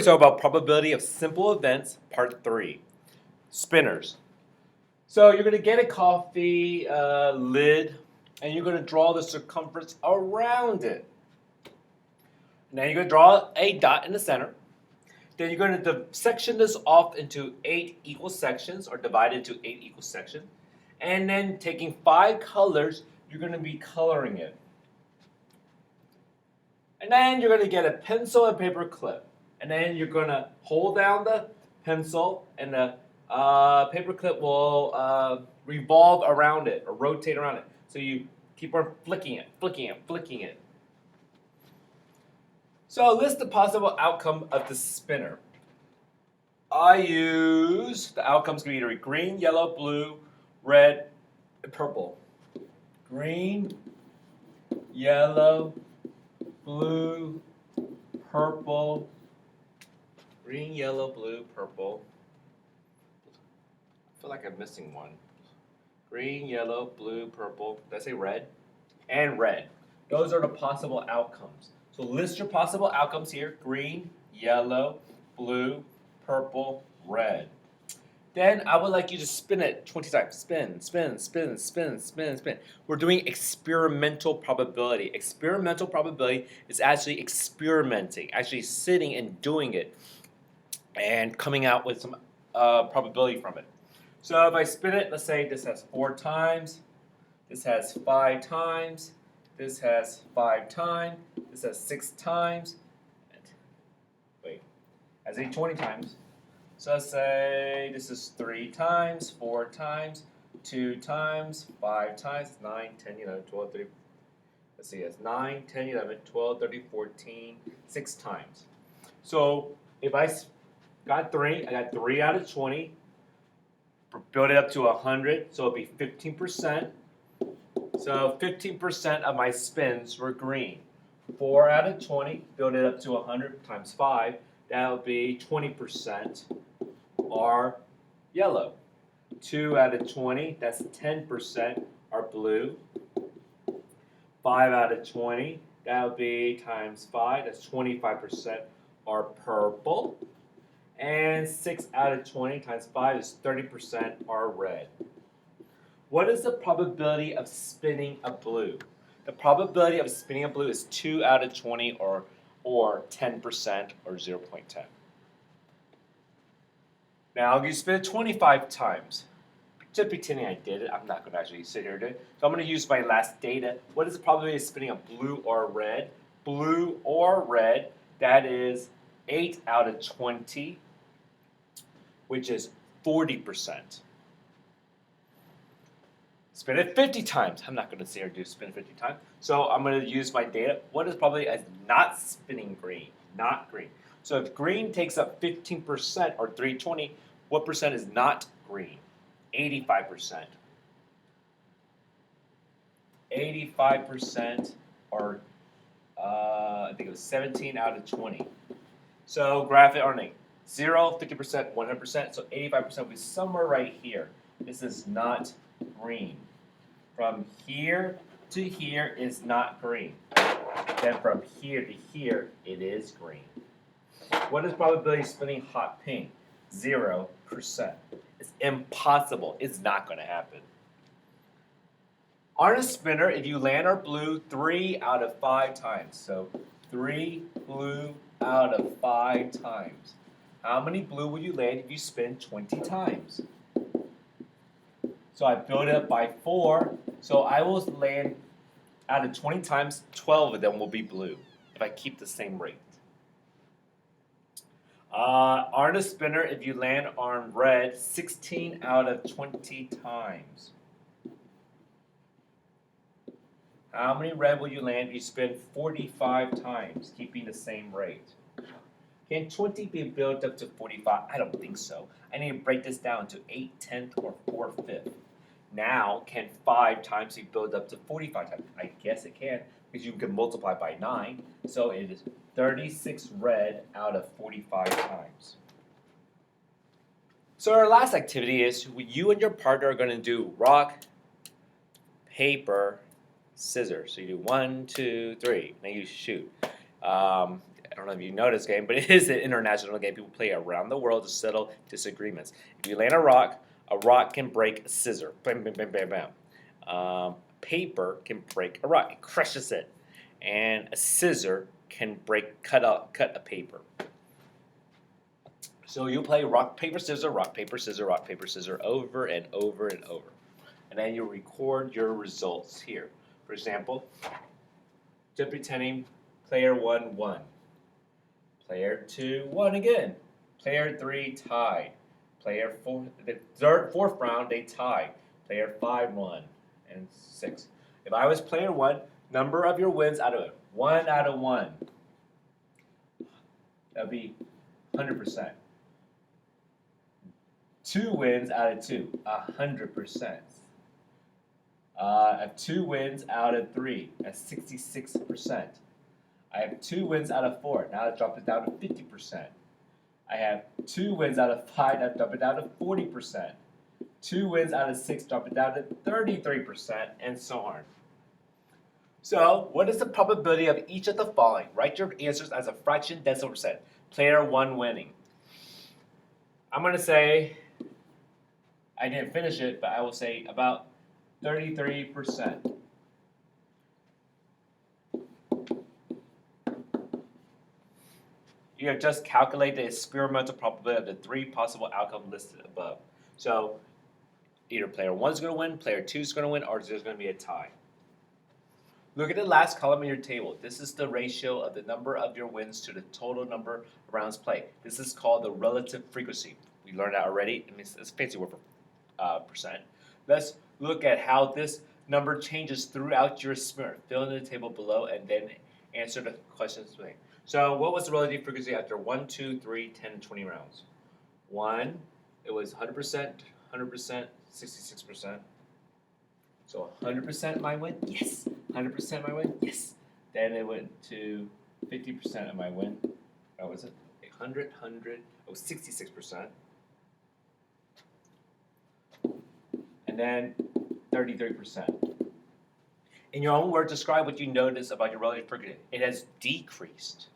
So about probability of simple events, part 3, spinners. So you're going to get a coffee lid, and you're going to draw the circumference around it. Now you're going to draw a dot in the center. Then you're going to section this off into 8 equal sections, or divide it into 8 equal sections. And then taking 5 colors, you're going to be coloring it. And then you're going to get a pencil and paper clip. And then you're going to hold down the pencil, and the paper clip will revolve around it or rotate around it. So you keep on flicking it, flicking it, flicking it. So list the possible outcome of the spinner. I use, the outcomes can be either green, yellow, blue, red, and purple. Green, yellow, blue, purple. Green, yellow, blue, purple. I feel like I'm missing one. Green, yellow, blue, purple. Did I say red? And red. Those are the possible outcomes. So list your possible outcomes here. Green, yellow, blue, purple, red. Then I would like you to spin it 20 times. Spin, spin, spin, spin, spin, spin. We're doing experimental probability. Experimental probability is actually experimenting, actually sitting and doing it, and coming out with some probability from it. So if I spin it, let's say this has 4 times, this has 5 times, this has 5 times, this has 6 times. Wait, I say 20 times. So let's say this is 3 times, 4 times, 2 times, 5 times, 9, 10, 11, 12, 13. Let's see, it's 9, 10, 11, 12, 13, 14, 6 times. So if I got 3, I got 3 out of 20. Build it up to 100, so it'll be 15%. So 15% of my spins were green. 4 out of 20, build it up to 100 times 5. That would be 20% are yellow. 2 out of 20, that's 10% are blue. 5 out of 20, that would be times 5, that's 25% are purple. And 6 out of 20 times 5 is 30% are red. What is the probability of spinning a blue? The probability of spinning a blue is 2 out of 20 or 10% or 0.10. Now you spin it 25 times. Just pretending I did it. I'm not going to actually sit here and do it. So I'm going to use my last data. What is the probability of spinning a blue or red? Blue or red, that is 8 out of 20, which is 40%. Spin it 50 times. I'm not going to sit here and do spin 50 times. So I'm going to use my data. What is probably as not spinning green? Not green. So if green takes up 15% or 320, what percent is not green? 85%. 85% or I think it was 17 out of 20. So graph it on 0, 50%, 100%. So 85% will be somewhere right here. This is not green. From here to here is not green. Then from here to here, it is green. What is probability of spinning hot pink? 0%. It's impossible. It's not going to happen. On a spinner, if you land our blue 3 out of 5 times, so 3 blue out of 5 times. How many blue will you land if you spin 20 times? So I build it up by 4, so I will land out of 20 times, 12 of them will be blue if I keep the same rate. On a spinner, if you land on red 16 out of 20 times. How many red will you land if you spin 45 times, keeping the same rate? Can 20 be built up to 45? I don't think so. I need to break this down to 8 tenths or 4 fifths. Now, can 5 times be built up to 45 times? I guess it can, because you can multiply by 9. So it is 36 red out of 45 times. So our last activity is you and your partner are going to do rock, paper, scissors. So you do 1, 2, 3. Now you shoot. don't know if you know this game, but it is an international game. People play around the world to settle disagreements. If you land a rock can break a scissor. Bam, bam, bam, bam, bam. Paper can break a rock. It crushes it. And a scissor can cut a paper. So you play rock, paper, scissor, rock, paper, scissor, rock, paper, scissor over and over and over. And then you record your results here. For example, just pretending player 1 won. Player 2 won again. Player 3 tied. Player 4, the fourth round, they tied. Player 5 won. And 6. If I was player 1, number of your wins out of it. 1 out of 1. That would be 100%. 2 wins out of 2, 100%. I have 2 wins out of 3, that's 66%. I have 2 wins out of 4, now I drop it down to 50%. I have 2 wins out of 5, I drop it down to 40%. 2 wins out of 6, drop it down to 33%, and so on. So, what is the probability of each of the following? Write your answers as a fraction decimal percent. Player 1 winning. I'm going to say, I didn't finish it, but I will say about 33%. You have just calculated the experimental probability of the 3 possible outcomes listed above. So, either player 1 is going to win, player 2 is going to win, or there's going to be a tie. Look at the last column in your table. This is the ratio of the number of your wins to the total number of rounds played. This is called the relative frequency. We learned that already. It's a fancy word for percent. Let's look at how this number changes throughout your experiment. Fill in the table below and then answer the questions. So what was the relative frequency after 1, 2, 3, 10, and 20 rounds? 1, it was 100%, 100%, 66%. So 100% my win? Yes. 100% my win? Yes. Then it went to 50% of my win. What was it? 100, oh, 66%. And then 33%. In your own words, describe what you notice about your relative frequency. It has decreased.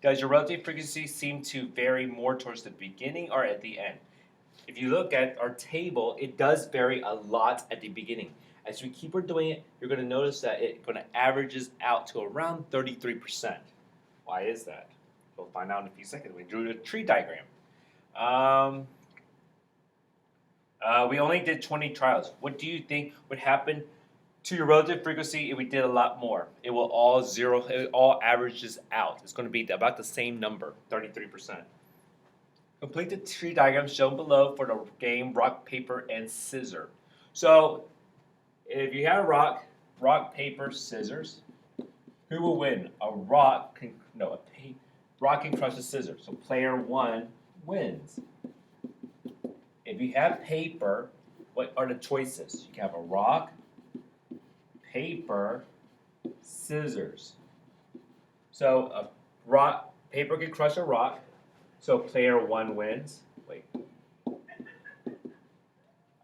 Does your relative frequency seem to vary more towards the beginning or at the end? If you look at our table, it does vary a lot at the beginning. As we keep on doing it, you're going to notice that it's going to averages out to around 33%. Why is that? We'll find out in a few seconds. We drew the tree diagram. We only did 20 trials. What do you think would happen to your relative frequency if we did a lot more? It will all zero. It all averages out. It's going to be about the same number, 33%. Complete the tree diagram shown below for the game rock, paper, and scissors. So, if you have rock, paper, scissors, who will win? Rock can crush a scissor. So player 1 wins. If you have paper, what are the choices? You can have a rock, paper, scissors. So paper can crush a rock. So player 1 wins. Wait.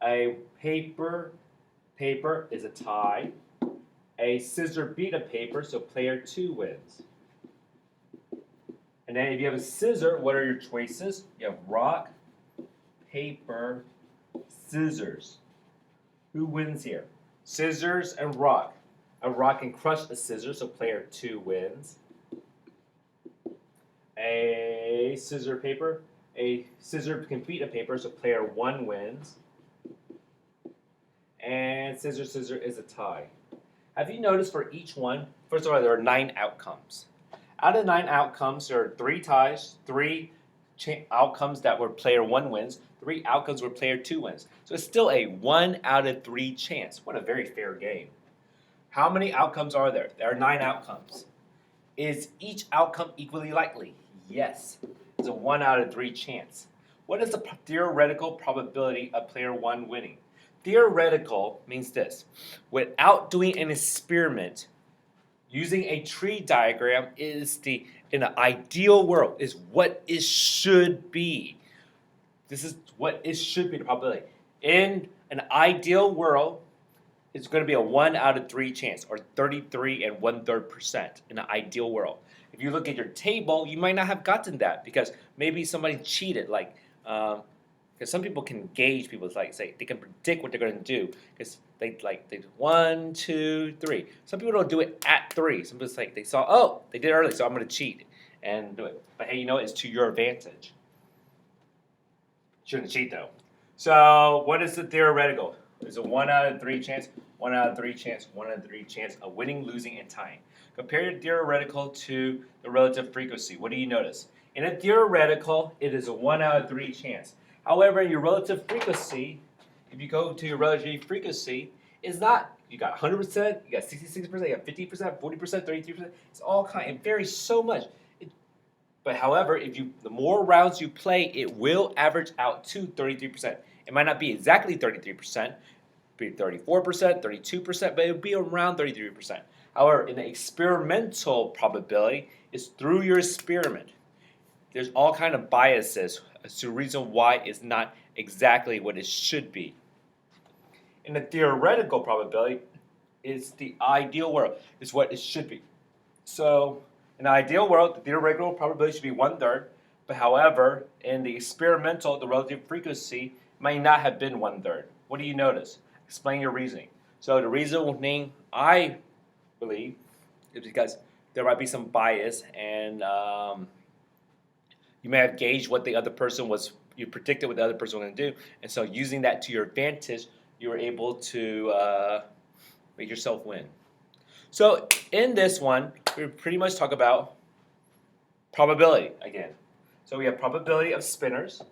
A paper is a tie. A scissor beat a paper, so player 2 wins. And then if you have a scissor, what are your choices? You have rock, paper, scissors. Who wins here? Scissors and rock. A rock can crush a scissor, so player 2 wins. A scissor can beat a paper, so player 1 wins. And scissor is a tie. Have you noticed for each one, first of all, there are 9 outcomes. Out of 9 outcomes, there are 3 ties, 3 outcomes that were player 1 wins, 3 outcomes where player 2 wins. So it's still a 1 out of 3 chance. What a very fair game. How many outcomes are there? There are 9 outcomes. Is each outcome equally likely? Yes. It's a 1 out of 3 chance. What is the theoretical probability of player 1 winning? Theoretical means this. Without doing an experiment, using a tree diagram is in an ideal world, is what it should be. This is what it should be, the probability. In an ideal world, it's going to be a 1 out of 3 chance, or 33 and 1/3% in an ideal world. If you look at your table, you might not have gotten that because maybe somebody cheated. Because some people can gauge people. It's like say they can predict what they're going to do because they 1, 2, 3. Some people don't do it at 3. Some people they saw they did it early, so I'm going to cheat and do it. But hey, it's to your advantage. Shouldn't cheat though. So what is the theoretical? There's a 1 out of 3 chance, 1 out of 3 chance, 1 out of 3 chance of winning, losing, and tying. Compare your theoretical to the relative frequency. What do you notice? In a theoretical, it is a 1 out of 3 chance. However, in your relative frequency, if you go to your relative frequency, it's not. You got 100%, you got 66%, you got 50%, 40%, 33%. It's all it varies so much. But however, the more rounds you play, it will average out to 33%. It might not be exactly 33%, be 34%, 32%, but it'll be around 33%. However, in the experimental probability, it's through your experiment. There's all kind of biases as to the reason why it's not exactly what it should be. In the theoretical probability, it's the ideal world. It's what it should be. So in the ideal world, the theoretical probability should be 1/3. But however, in the experimental, the relative frequency might not have been 1/3. What do you notice? Explain your reasoning. So the reasoning I believe is because there might be some bias and you may have gauged what the other person you predicted what the other person was going to do. And so using that to your advantage, you were able to make yourself win. So in this one, we pretty much talk about probability again. So we have probability of spinners.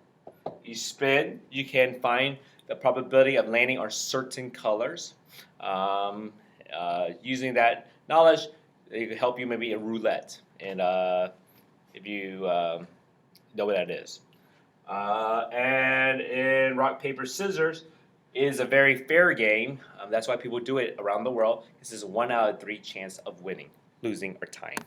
You spin, you can find the probability of landing on certain colors. Using that knowledge, it can help you maybe in roulette, and if you know what that is. And in rock, paper, scissors is a very fair game. That's why people do it around the world. This is a 1 out of 3 chance of winning, losing, or tying.